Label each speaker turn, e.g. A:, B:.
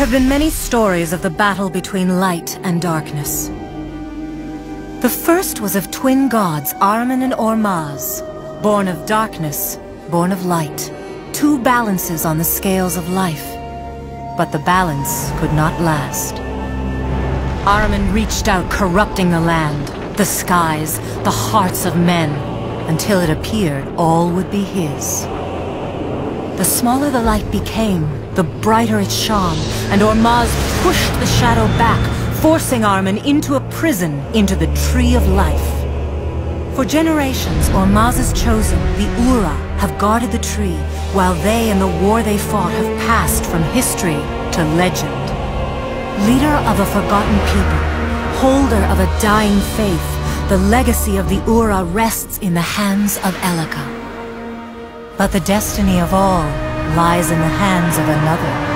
A: have been many stories of the battle between light and darkness. The first was of twin gods, Ahriman and Ormazd, born of darkness, born of light. Two balances on the scales of life. But the balance could not last. Ahriman reached out, corrupting the land, the skies, the hearts of men, until it appeared all would be his. The smaller the light became, the brighter it shone, and Ormazd pushed the shadow back, forcing Ahriman into a prison, into the Tree of Life. For generations, Ormazd's chosen, the Ura, have guarded the tree, while they and the war they fought have passed from history to legend. Leader of a forgotten people, holder of a dying faith, the legacy of the Ura rests in the hands of Elika. But the destiny of all lies in the hands of another.